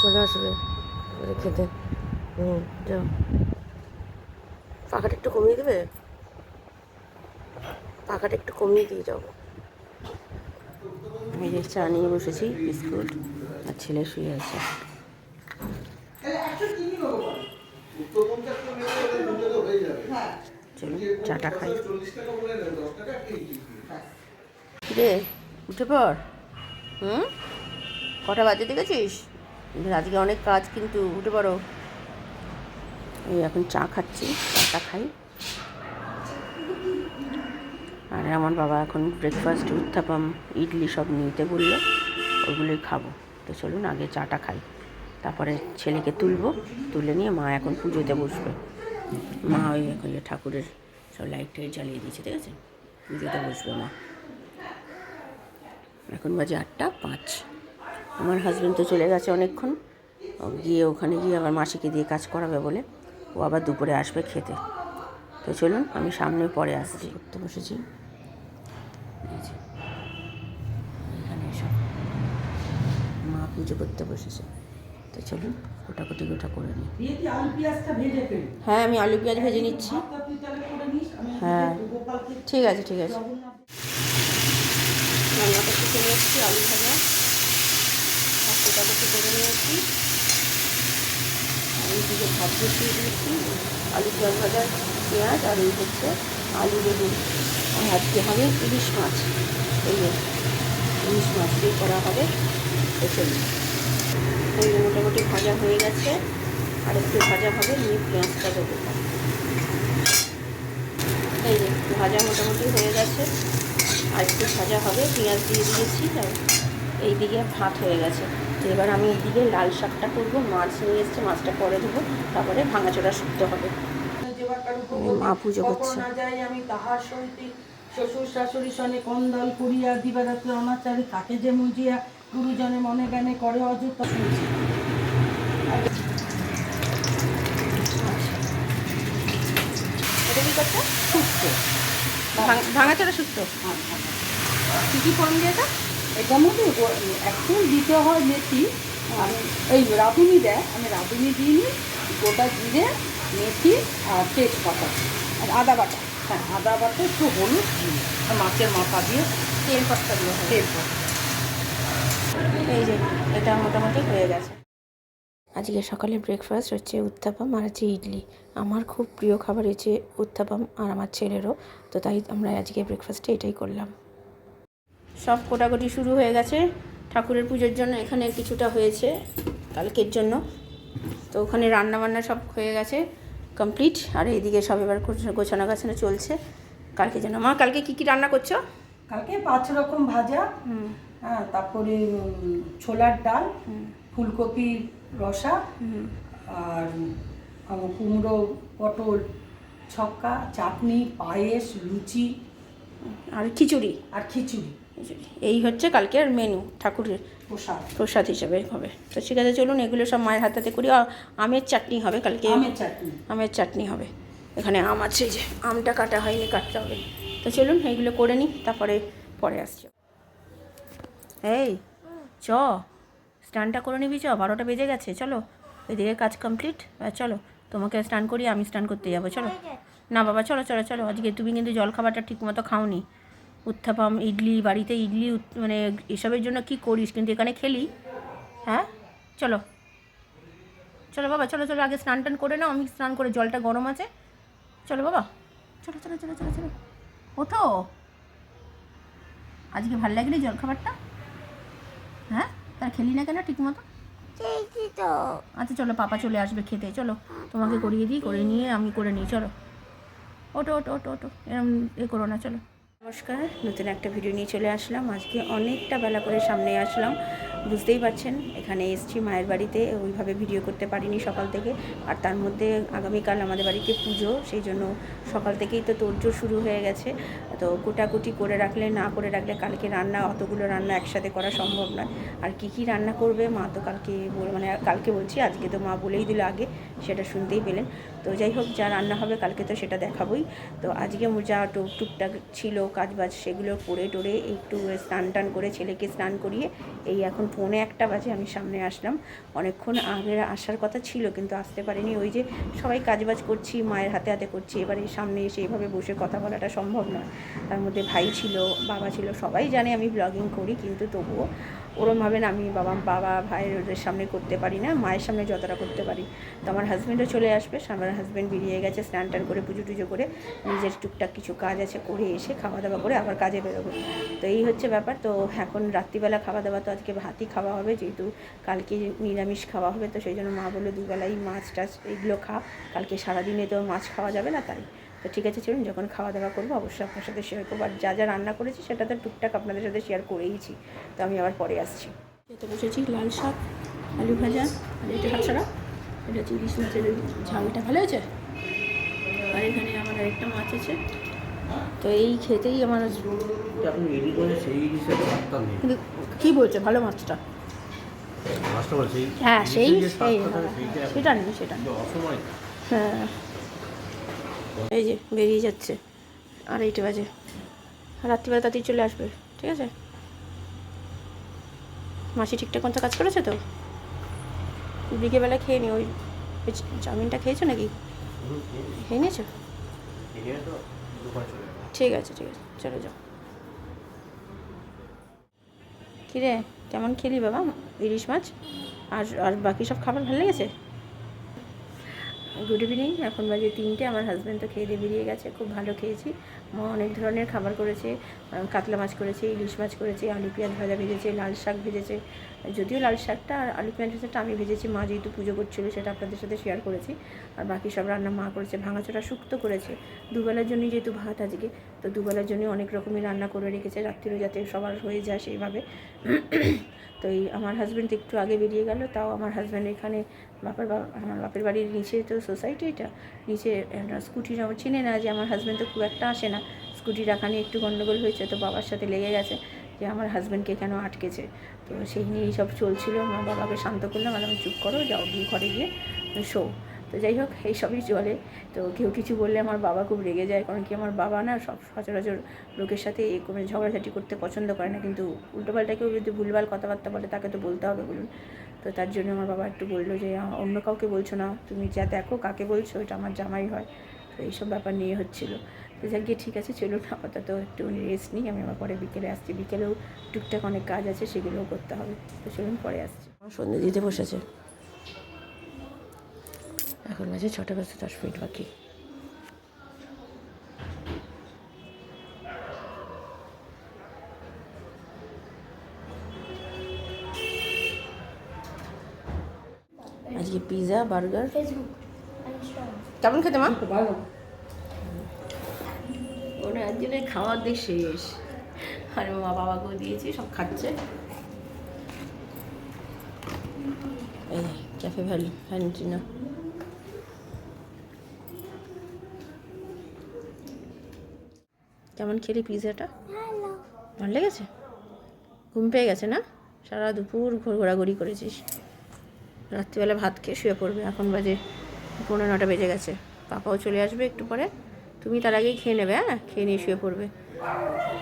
চলে আসবে এবারে খেতে। যাও, পাখাটা একটু কমিয়ে দেবে, পাখাটা একটু কমিয়ে দিয়ে যাও। আমি যে চা নিয়ে বসেছি, বিস্কুট, আর ছেলে শুয়ে আছে। চলুন চাটা খাই। রে উঠে পড়। কটা বাজে দেখেছিস? আজকে অনেক কাজ, কিন্তু উঠে পড়ো। এই এখন চা খাচ্ছি, চাটা খাই। আর আমার বাবা এখন ব্রেকফাস্ট উত্থাপম ইডলি সব নিতে বললো, ওগুলোই খাবো। তো চলুন আগে চাটা খাই, তারপরে ছেলেকে তুলে নিয়ে মা এখন পুজোতে বসবে। মা ওই এখন ঠাকুরের সব লাইট টাইট জ্বালিয়ে দিয়েছে, ঠিক আছে, পুজোতে বসবে মা। এখন বাজে 8:05। আমার হাজব্যান্ড তো চলে গেছে অনেকক্ষণ, গিয়ে ওখানে গিয়ে আবার মাসিকে দিয়ে কাজ করাবে বলে, ও আবার দুপুরে আসবে খেতে। তো চলুন আমি সামনে পরে আসছি। করতে বসেছি এখানে সব মা পুজো করতে বসেছে। তো চলুন কোটাকুটি করে নিই। হ্যাঁ, আমি আলু পেঁয়াজ ভেজে নিচ্ছি। হ্যাঁ ঠিক আছে ঠিক আছে। রান্না করতে চলে এসেছি, আলু ভাজা আর কোটাকুটি করে নিয়েছি। এইদিকে ভাত বসিয়ে দিয়েছি, আলু পেঁয়াজ ভাজা, পেঁয়াজ আর এই হচ্ছে আলু বেগুন। আর আজকে হবে ইলিশ মাছ, এই যে ইলিশ মাছ দিয়ে করা হবে। এসে এই মোটামুটি ভাজা হয়ে গেছে, আর একটু ভাজা হবে, নিয়ে পেঁয়াজটা দেবো। এই যে ভাজা মোটামুটি হয়ে গেছে, আর একটু ভাজা হবে, পেঁয়াজ দিয়ে দিয়েছি। আর এইদিকে ভাত হয়ে গেছে। তো এবার আমি এইদিকে লাল শাকটা করবো, মাছ নিয়ে এসছে, মাছটা পরে দেবো, তারপরে ভাঙাচোরা শুকতে হবে। মা পুজো করছে। আমি তাহার সহিতে শ্বশুর শাশুড়ি সনে কন্দল করিয়া দিবারাত্রি অনাচারী তাকে যে মুজিয়া গুরুজনে মনে জ্ঞানে করে অযুত শুনছি। এটা কি করছে? শুক্তো, ভাঙাচোরা শুক্তো। কী কী ফোড়ন দিয়েছে? এটার মধ্যে একটু দিতে হয় মেথি, এই রাঁধুনি দেয়, আমি রাঁধুনি দিইনি, গোটা জিরে, মেথি আর তেজপাতা আর আদা বাটা। হ্যাঁ, আদা বাটা, একটু হলুদ, আর মাছের মাথা দিয়ে তেল পাত্তা দিয়ে তেল পাতা। এই যে এটা মোটামুটি হয়ে গেছে। আজকে সকালে ব্রেকফাস্ট হচ্ছে উত্তাপাম আর হচ্ছে ইডলি। আমার খুব প্রিয় খাবার হচ্ছে উত্তাপাম, আর আমার ছেলেরও। তো তাই আমরা আজকে ব্রেকফাস্টে এটাই করলাম। সব কোটাকুটি শুরু হয়ে গেছে ঠাকুরের পুজোর জন্য। এখানে কিছুটা হয়েছে কালকের জন্য, তো ওখানে রান্নাবান্না সব হয়ে গেছে কমপ্লিট। আর এইদিকে সব এবার গোছানো গাছানো চলছে কালকের জন্য। মা কালকে কী কী রান্না করছো? কালকে 5 রকম ভাজা, হ্যাঁ, তারপরে ছোলার ডাল, ফুলকপির রসা, আর কুমড়ো পটল ছক্কা, চাটনি, পায়েস, লুচি আর খিচুড়ি। এই হচ্ছে কালকের মেনু, ঠাকুরের প্রসাদ হিসাবে হবে। তো ঠিক আছে, চলুন এগুলো সব মায়ের হাতে করি। আমের চাটনি হবে কালকে, আমের চাটনি হবে। এখানে আম আছে, যে আমটা কাটা হয়নি, কাটতে হবে। তো চলুন এইগুলো করে নিই, তারপরে পরে আসছি। এই চ স্নানটা করে নিবি, 12টা বেজে গেছে। চলো, এদিকে কাজ কমপ্লিট, চলো তোমাকে স্নান করি, আমি স্নান করতে যাবো। চলো না বাবা, চলো চলো চলো। আজকে তুমি কিন্তু জলখাবারটা ঠিক মতো খাওনি। উত্থাপাম ইডলি, বাড়িতে ইডলি মানে এসবের জন্য কি করিস, কিন্তু এখানে খেলি। হ্যাঁ চলো চলো বাবা, চলো চলো, আগে স্নান টান করে নাও, আমি স্নান করে, জলটা গরম আছে। চলো বাবা, চলো চলো চলো চলো চলো, ওঠো। আজকে ভালো লাগলি জলখাবারটা? হ্যাঁ, তার খেলি না কেন ঠিক মতো? আচ্ছা চলো, পাপা চলে আসবে খেতে, চলো তোমাকে করিয়ে দিই, করে নিয়ে আমি করে নিই। চলো ওটো ওটো ওটো ওটো, এরকম করো না, চলো। নমস্কার, নতুন একটা ভিডিও নিয়ে চলে আসলাম। আজকে অনেকটা বেলা করে সামনে আসলাম, বুঝতেই পারছেন। এখানে এসেছি মায়ের বাড়িতে, ওইভাবে ভিডিও করতে পারিনি সকাল থেকে। আর তার মধ্যে আগামীকাল আমাদের বাড়িতে পুজো, সেই জন্য সকাল থেকেই তো তোড়জোড় শুরু হয়ে গেছে। তো কোটাকুটি করে রাখলে, না করে রাখলে কালকে রান্না, অতগুলো রান্না একসাথে করা সম্ভব নয়। আর কী রান্না করবে মা তো কালকে মানে কালকে বলছি, আজকে তো মা বলেই দিল আগে, সেটা শুনতেই পেলেন। তো যাই হোক, যা রান্না হবে কালকে তো সেটা দেখাবই। তো আজকে যা টুকটাক ছিল কাজবাজ সেগুলো করে টোরে একটু স্নান টান করে ছেলেকে স্নান করিয়ে এই এখন 1:45 বাজে আমি সামনে আসলাম। অনেকক্ষণ আগে আসার কথা ছিল কিন্তু আসতে পারিনি, ওই যে সবাই কাজবাজ করছি, মায়ের হাতে হাতে করছি, এবারে সামনে এসে এভাবে বসে কথা বলাটা সম্ভব নয়। তার মধ্যে ভাই ছিল, বাবা ছিল, সবাই জানে আমি ব্লগিং করি, কিন্তু তবুও ওরমভাবে না আমি বাবা ভাইয়ের ওদের সামনে করতে পারি না, মায়ের সামনে যতটা করতে পারি। তো আমার হাজব্যান্ডও চলে আসবে, আমার হাজব্যান্ড বেরিয়ে গেছে স্নান টান করে পুজো টুজো করে, নিজের টুকটাক কিছু কাজ আছে করে এসে খাওয়া দাওয়া করে আবার কাজে বেরোবে। তো এই হচ্ছে ব্যাপার। তো এখন রাত্রিবেলা খাওয়া দাওয়া তো আজকে ভাতই খাওয়া হবে, যেহেতু কালকে নিরামিষ খাওয়া হবে, তো সেই জন্য মা বললো দুবেলাই মাছ টাছ এইগুলো খা, কালকে সারাদিনে তো মাছ খাওয়া যাবে না, তাই তো ঠিক আছে চলুন যখন খাওয়া দাওয়া করবো অবশ্যই আপনার সাথে শেয়ার করবো। আর যা যা রান্না করেছি সেটা তো টুকটাক আপনাদের সাথে শেয়ার করেইছি, তো আমি আবার পরে আসছি। খেতে বসেছি লাল শাক, আলু ভাজা, আর এটা ছাড়া এটা হচ্ছে ইলিশ মাছের ঝালটা, ভালো হয়েছে। আর এখানে আমার আরেকটা মাছ আছে, তো এই খেতেই আমার আপনি রেডি করে সেই ইলিশের ভাতটা নেই, কিন্তু কী বলছে ভালো মাছটা, মাছটা বলছে হ্যাঁ সেই ইলিশের যে সেই স্বাদটা থাকে সেইটা সেটা নেই সেটা নেই। অসময় হ্যাঁ এই যে বেরিয়ে যাচ্ছে, 2:30 বাজে, রাত্রিবেলা তাড়াতাড়ি চলে আসবে, ঠিক আছে। মাসি ঠিকঠাক মতো কাজ করেছে তো, বিকেলবেলা খেয়ে নি, ওই চাউমিনটা খেয়েছো নাকি, খেয়ে নিয়েছো? তো দোকান চলে যাবে। ঠিক আছে ঠিক আছে, চলে যাও। কিরে কেমন খেলি বাবা ইলিশ মাছ, আর আর বাকি সব খাবার ভালো লেগেছে? গুড ইভিনিং, এখন বাজে 3টে, আমার হাজব্যান্ড তো খেয়ে দিয়ে বেরিয়ে গেছে, খুব ভালো খেয়েছি। মা অনেক ধরনের খাবার করেছে, কাতলা মাছ করেছে, ইলিশ মাছ করেছে, আলু পেঁয়াজ ভাজা ভেজেছে, লাল শাক ভেজেছে, যদিও লাল শাকটা আর আলু পেঁয়াজ ভাজাটা আমি ভেজেছি, মা যেহেতু পুজো করছিলো সেটা আপনাদের সাথে শেয়ার করেছি। আর বাকি সব রান্না মা করেছে, ভাঙাচোরা শুক্তো করেছে, দুবেলার জন্যই যেহেতু ভাত আজকে, তো দুবেলার জন্যই অনেক রকমের রান্না করে রেখেছে, রাত্রিরও যাতে সবার হয়ে যায় সেইভাবে। তো এই আমার হাজব্যান্ড একটু আগে বেরিয়ে গেল, তাও আমার হাজব্যান্ড এখানে আমার বাপের বাড়ির নিচে তো সোসাইটি, এটা নিচে স্কুটি আমার চিনে না, যে আমার হাজব্যান্ড তো খুব একটা আসে না, স্কুটি রাখা নিয়ে একটু গণ্ডগোল হয়েছে, তো বাবার সাথে লেগে গেছে যে আমার হাজব্যান্ডকে কেন আটকেছে, তো সেই নিয়েই সব চলছিল। আমার বাবাকে শান্ত করলাম, আমি চুপ করো, যাও গিয়ে ঘরে গিয়ে শো। তো যাই হোক এইসবই চলে। তো কেউ কিছু বললে আমার বাবা খুব রেগে যায়, কারণ কি আমার বাবা না সব সচরাচর লোকের সাথে এরকম ঝগড়াঝাটি করতে পছন্দ করে না, কিন্তু উল্টোপাল্টা কেউ যদি ভুলভাল কথাবার্তা বলে তাকে তো বলতে হবে বলুন। তো তার জন্য আমার বাবা একটু বললো যে অন্য কাউকে বলছো না, তুমি যা দেখো কাকে বলছো, এটা আমার জামাই হয়। তো এইসব ব্যাপার নিয়ে হচ্ছিলো। তো যাক গিয়ে ঠিক আছে চলুন, আপাতত একটু রেস্ট নিই, আমি আবার পরে বিকেলে আসছি, বিকেলেও টুকটাক অনেক কাজ আছে সেগুলোও করতে হবে। তো চলুন পরে আসছি। আমার সন্ধ্যে দিতে বসেছে, এখন বাজে 6:10 বাকি। আজকে পিৎজা বার্গার, কেমন খেতে মা? ভালো। ওরা একজনের খাওয়ার দিয়ে শেষ, আর মা বাবাকেও দিয়েছি, সব খাচ্ছে। এই ক্যাফে ভ্যালেন্টিনা, কেমন খেলি পিৎজাটা? ভালো লেগেছে? ঘুম পেয়ে গেছে না? সারা দুপুর ঘোরাঘুরি করেছিস, রাত্রিবেলা ভাত খেয়ে শুয়ে পড়বে, এখন বাজে 9:15 বেজে গেছে, পাপাও চলে আসবে একটু পরে, তুমি তার আগেই খেয়ে নেবে, হ্যাঁ খেয়ে নিয়ে শুয়ে পড়বে।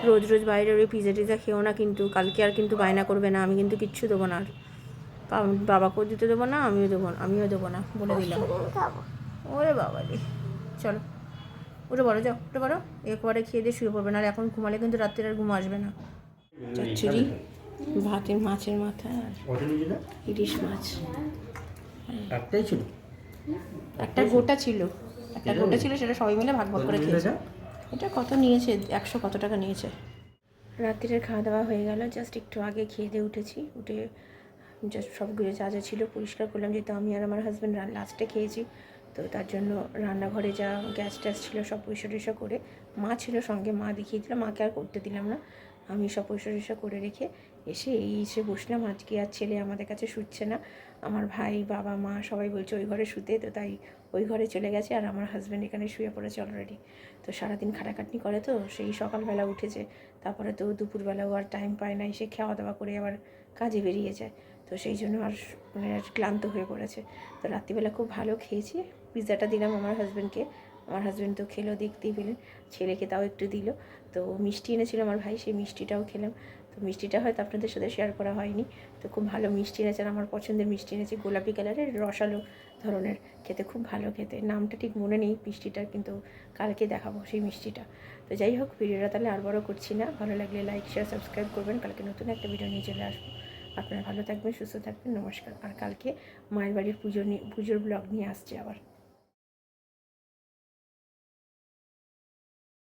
রোজ রোজ বাইরের ওই পিৎজা টিজা খেও না কিন্তু, কালকে আর কিন্তু বায়না করবে না, আমি কিন্তু কিচ্ছু দেবো না, আর বাবাকেও দিতে দেবো না, আমিও দেবো না বলে দিলাম। ওরে বাবা রে, চলো উঠে বড়ো, যাও উঠে বড়ো, একবারে খেয়ে দিয়ে শুয়ে পড়বে, না আর এখন ঘুমালে কিন্তু রাত্রে আর ঘুম আসবে না। চচ্চড়ি, ভাতের মাছের মাথা আর ইলিশ মাছ, একটাই ছিল, একটা গোটা ছিল, সেটা সবাই মিলে ভাগ ভাগ করে খেয়েছে। এটা কত নিয়েছে, 100 কত টাকা নিয়েছে। রাত্রির খাওয়া দাওয়া হয়ে গেল, জাস্ট একটু আগে খেয়ে দিয়ে উঠেছি, উঠে জাস্ট সবগুলো যা যা ছিল পরিষ্কার করলাম, যেহেতু আমি আর আমার হাজব্যান্ড লাস্টে খেয়েছি, তো তার জন্য রান্নাঘরে যা গ্যাস ট্যাস ছিল সব পরিষ্কার টরিষ্কার করে, মা ছিল সঙ্গে, মা দেখিয়ে দিলাম, মাকে আর করতে দিলাম না, আমি সব পরিষ্কার টরিষ্কার করে রেখে এসে বসলাম। আজকে আর ছেলে আমাদের কাছে শুচ্ছে না, আমার ভাই বাবা মা সবাই বলছে ওই ঘরে শুতে, তো তাই ওই ঘরে চলে গেছে, আর আমার হাজব্যান্ড এখানে শুয়ে পড়েছে অলরেডি। তো সারাদিন খাটাখাটনি করে, তো সেই সকালবেলা উঠেছে, তারপরে তো দুপুরবেলাও আর টাইম পায় না, এসে খাওয়া দাওয়া করে আবার কাজে বেরিয়ে যায়, তো সেই জন্য আর মানে ক্লান্ত হয়ে পড়েছে। তো রাত্রিবেলা খুব ভালো খেয়েছি, পিৎজাটা দিলাম আমার হাজব্যান্ডকে, আমার হাজব্যান্ড তো খেলো, দেখতেই পেলেন, ছেলেকে তাও একটু দিল। তো মিষ্টি এনেছিল আমার ভাই, সেই মিষ্টিটাও খেলাম। তো মিষ্টিটা হয়তো আপনাদের সাথে শেয়ার করা হয়নি। তো খুব ভালো মিষ্টি এনেছে, আর আমার পছন্দের মিষ্টি এনেছে, গোলাপি কালারের রসালো ধরনের, খেতে খুব ভালো খেতে। নামটা ঠিক মনে নেই মিষ্টিটার, কিন্তু কালকে দেখাবো সেই মিষ্টিটা। তো যাই হোক, ভিডিওটা তাহলে আর বড় করছি না। ভালো লাগলে লাইক, শেয়ার, সাবস্ক্রাইব করবেন। কালকে নতুন একটা ভিডিও নিয়ে চলে আসবো। আপনারা ভালো থাকবেন, সুস্থ থাকবেন, নমস্কার। আর কালকে মায়ের বাড়ির পুজোর ব্লগ নিয়ে আসছে আবার।